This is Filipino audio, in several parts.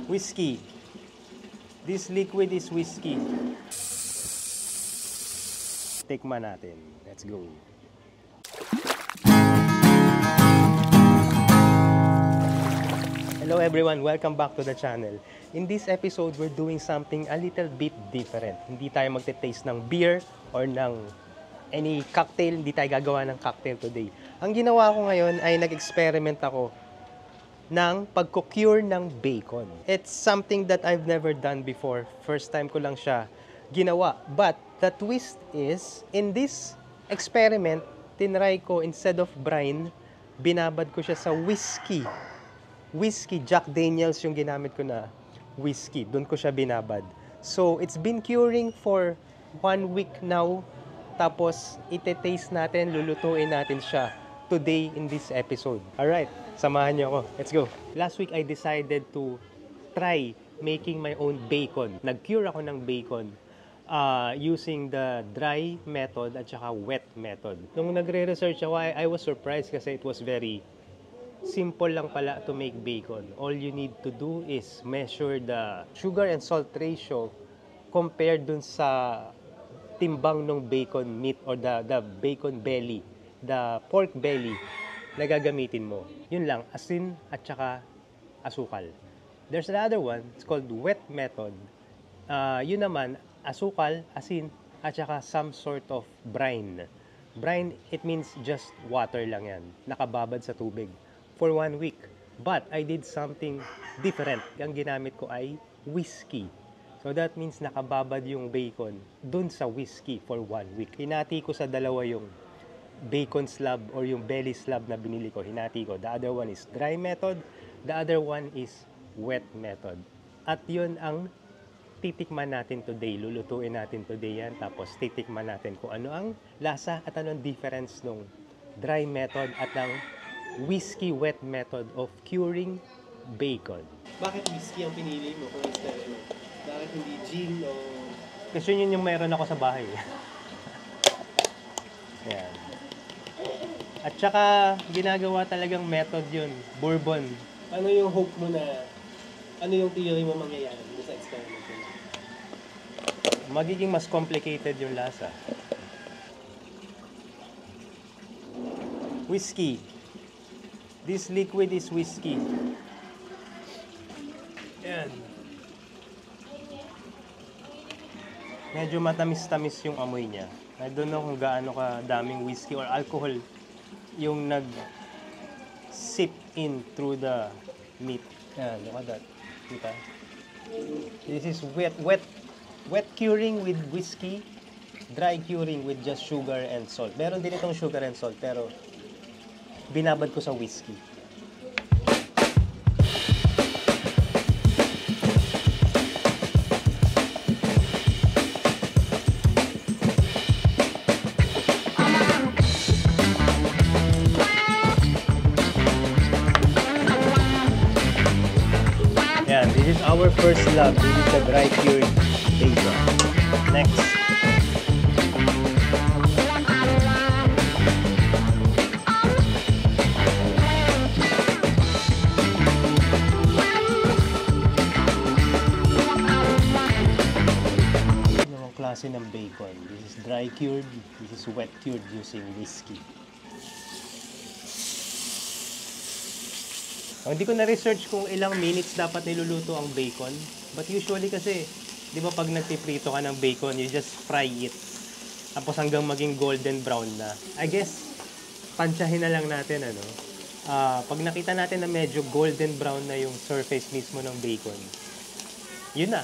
Whiskey. This liquid is whiskey. Tikman natin. Let's go. Hello everyone, welcome back to the channel. In this episode, we're doing something a little bit different. Hindi tayo magte-taste ng beer or ng any cocktail. Hindi tayo gagawa ng cocktail today. Ang ginawa ko ngayon ay nag-experiment ako ng pagko-cure ng bacon. It's something that I've never done before. First time ko lang siya ginawa. But the twist is, in this experiment, tinry ko instead of brine, binabad ko siya sa whiskey. Whiskey, Jack Daniels yung ginamit ko na whiskey. Doon ko siya binabad. So, it's been curing for 1 week now. Tapos, ite-taste natin, lulutuin natin siya today in this episode. Alright, samahan niyo ako. Let's go. Last week, I decided to try making my own bacon. Nag-cure ako ng bacon using the dry method at saka wet method. Nung nagre-research ako, I was surprised kasi it was very simple lang pala to make bacon. All you need to do is measure the sugar and salt ratio compared dun sa timbang ng bacon meat or the bacon belly, the pork belly na gagamitin mo. Yun lang, asin at saka asukal. There's another one, it's called wet method. Yun naman, asukal, asin, at saka some sort of brine. Brine, it means just water lang yan, nakababad sa tubig for 1 week. But I did something different. Ang ginamit ko ay whiskey. So that means nakababad yung bacon dun sa whiskey for 1 week. Hinati ko sa dalawa yung bacon slab or yung belly slab na binili ko. Hinati ko. The other one is dry method. The other one is wet method. At yun ang titikman natin today. Lulutuin natin today yan. Tapos titikman natin kung ano ang lasa at ano ang difference ng dry method at ng whiskey wet method of curing bacon. Bakit whiskey ang pinili mo kung instead mo? Bakit hindi gin o... Kasi yun yung mayroon ako sa bahay. Ayan. At saka ginagawa talagang method yun, bourbon. Ano yung hope mo na... Ano yung theory mo mangyayari sa experiment mo? Magiging mas complicated yung lasa. Whiskey. This liquid is whiskey. Ayan. Medyo matamis-tamis yung amoy niya. I don't know kung gaano ka daming whiskey or alcohol yung nag-sip in through the meat. Ayan, look at that. Kita? This is wet curing with whiskey, dry curing with just sugar and salt. Meron din itong sugar and salt, pero binabad ko sa whiskey. Yan, this is our first slab. This is the dry cured bacon. Next. Klase ng bacon. This is dry cured, this is wet cured using whiskey. Hindi ko na-research kung ilang minutes dapat niluluto ang bacon. But usually kasi, di ba pag nagpiprito ka ng bacon, you just fry it. Tapos hanggang maging golden brown na. I guess, tansyahin na lang natin, ano. Pag nakita natin na medyo golden brown na yung surface mismo ng bacon, yun na.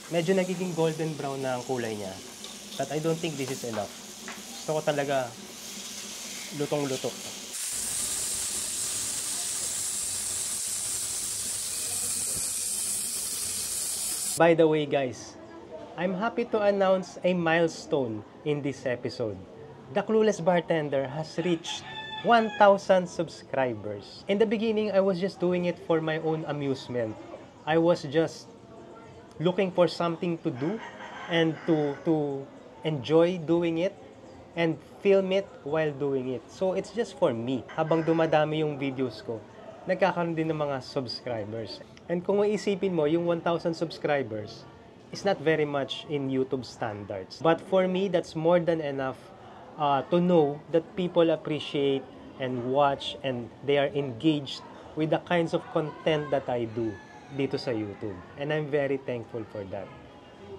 Medyo nagiging golden brown na ang kulay niya. But I don't think this is enough. Gusto ko talaga lutong-luto. By the way guys, I'm happy to announce a milestone in this episode. The Clueless Bartender has reached 1,000 subscribers. In the beginning, I was just doing it for my own amusement. I was just looking for something to do and to enjoy doing it and film it while doing it. So it's just for me. Habang dumadami yung videos ko, nagkakaroon din ng mga subscribers. And kung iisipin mo, yung 1,000 subscribers is not very much in YouTube standards. But for me, that's more than enough to know that people appreciate and watch and they are engaged with the kinds of content that I do dito sa YouTube. And I'm very thankful for that.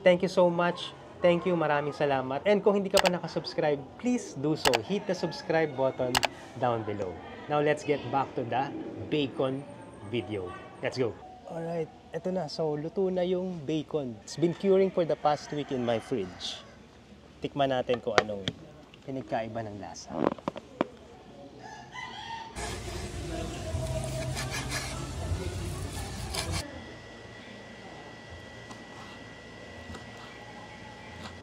Thank you so much. Thank you, maraming salamat. And kung hindi ka pa nakasubscribe, please do so. Hit the subscribe button down below. Now, let's get back to the bacon video. Let's go. Alright, eto na. So, luto na yung bacon. It's been curing for the past week in my fridge. Tikman natin kung anong pinagkaiba ng lasa.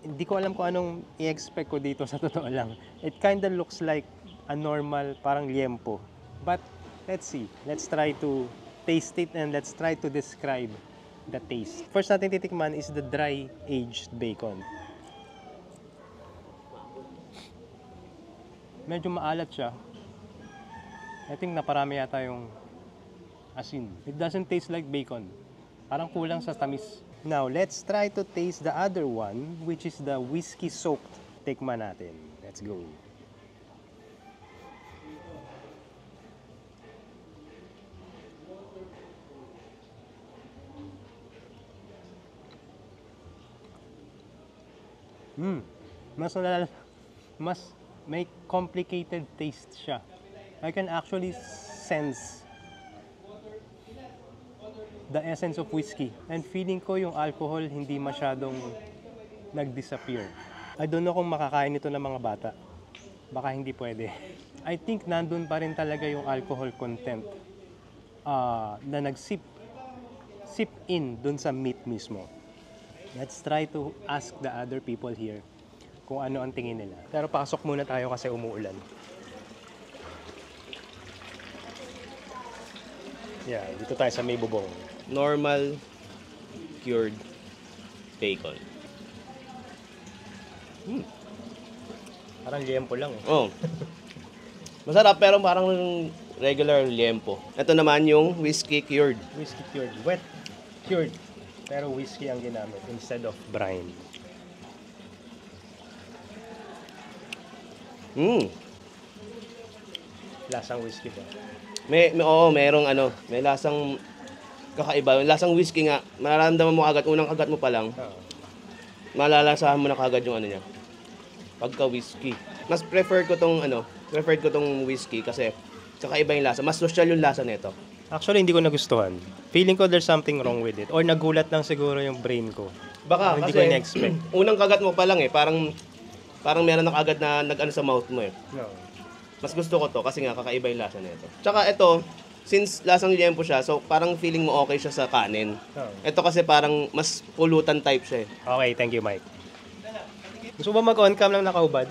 Hindi ko alam kung anong i-expect ko dito sa totoo lang. It kinda looks like a normal, parang liempo. But, let's see. Let's try to taste it and let's try to describe the taste. First natin titikman is the dry aged bacon. Medyo maalat siya. I think naparami yata yung asin. It doesn't taste like bacon. Parang kulang sa tamis. Now, let's try to taste the other one, which is the whiskey soaked. Tikman natin. Let's go. Mas may complicated taste siya. I can actually sense the essence of whiskey. And feeling ko yung alcohol hindi masyadong nag-disappear. I don't know kung makakain ito ng mga bata. Baka hindi pwede. I think nandun pa rin talaga yung alcohol content na nag-sip in dun sa meat mismo. Let's try to ask the other people here kung ano ang tingin nila. Pero pasok muna tayo kasi umuulan. Yeah, dito tayo sa may bubong. Normal cured bacon. Parang liempo lang eh. Oh. Masarap pero parang regular liempo. Ito naman yung whiskey cured. Whiskey cured. Wet cured. Pero whiskey ang ginamit instead of brine. Lasang whiskey ba? May lasang kakaiba. Yung lasang whiskey nga, mararamdaman mo agad, unang kagat mo pa lang, malalasahan mo na kagad yung ano niya. Pagka whiskey. Mas preferred ko tong whiskey kasi kakaiba yung lasa. Mas social yung lasa nito. Actually, hindi ko nagustuhan. Feeling ko there's something wrong with it. Or nagulat lang siguro yung brain ko. Baka Hindi kasi ko in-expect. unang kagat mo pa lang parang meron na kagad na nag-ano sa mouth mo No. Mas gusto ko to kasi nga kakaiba yung lasa nito. Tsaka ito, since lasang liempo siya, so parang feeling mo okay siya sa kanin. Oh. Ito kasi parang mas pulutan type siya Okay, thank you, Mike. Gusto ba mag-on cam lang nakaubad?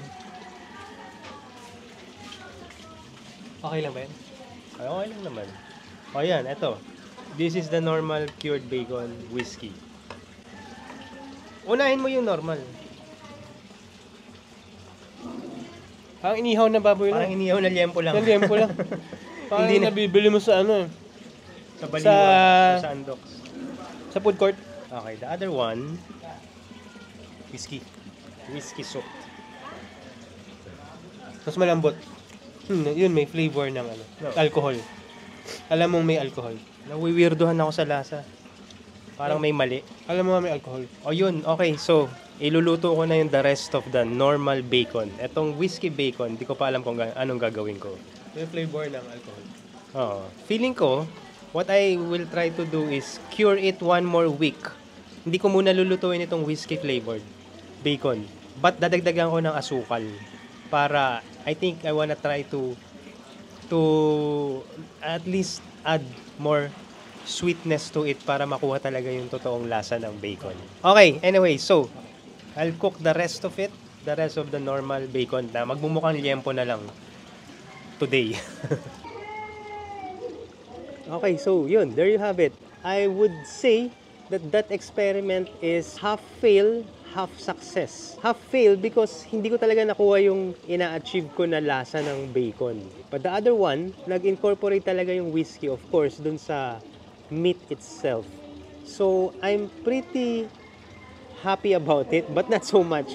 Okay lang ba yan? Ay, okay lang naman. O yan, eto. This is the normal cured bacon whiskey. Unahin mo yung normal. Parang inihaw na baboy Parang lang. inihaw na liempo lang. Yung liempo lang. Parang Hindi na- nabibili mo sa ano eh. Sa Baliwan, Sa- sa Andox. Sa food court. Okay, the other one, whiskey. Whiskey soaked. Mas malambot. Yun, may flavor ng ano, alcohol. Alam mong may alcohol. Nawiwirdohan ako sa lasa. Parang may mali. Alam mo may alcohol. O yun, okay. So, iluluto ko na yung the rest of the normal bacon. Etong whiskey bacon, di ko pa alam kung anong gagawin ko. May flavor ng alcohol. Oo. Feeling ko, what I will try to do is cure it one more week. Hindi ko muna lulutuin itong whiskey flavored bacon. But dadagdagan ko ng asukal para I think I wanna try to at least add more sweetness to it para makuha talaga yung totoong lasa ng bacon. Okay, anyway, so I'll cook the rest of it, the rest of the normal bacon na magmumukhang liempo na lang today. Okay, so yun, there you have it. I would say that experiment is half fail, half success. Half fail because hindi ko talaga nakuha yung ina-achieve ko na lasa ng bacon. But the other one, nag-incorporate talaga yung whiskey, of course, dun sa meat itself. So, I'm pretty happy about it, but not so much.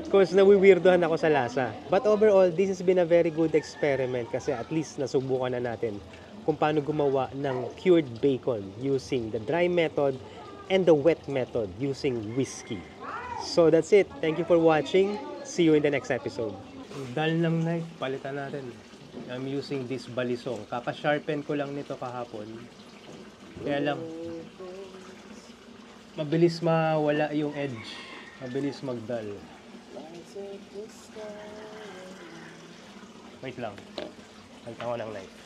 Because nawiwirdohan ako sa lasa. But overall, this has been a very good experiment kasi at least nasubukan na natin kung paano gumawa ng cured bacon using the dry method and the wet method using whiskey. So that's it. Thank you for watching. See you in the next episode. Dal ng knife, palitan natin. I'm using this balisong. Kaka-sharpen ko lang nito kahapon. Kaya lang, mabilis mawala yung edge. Mabilis magdal. Wait lang. Palitan ko ng knife.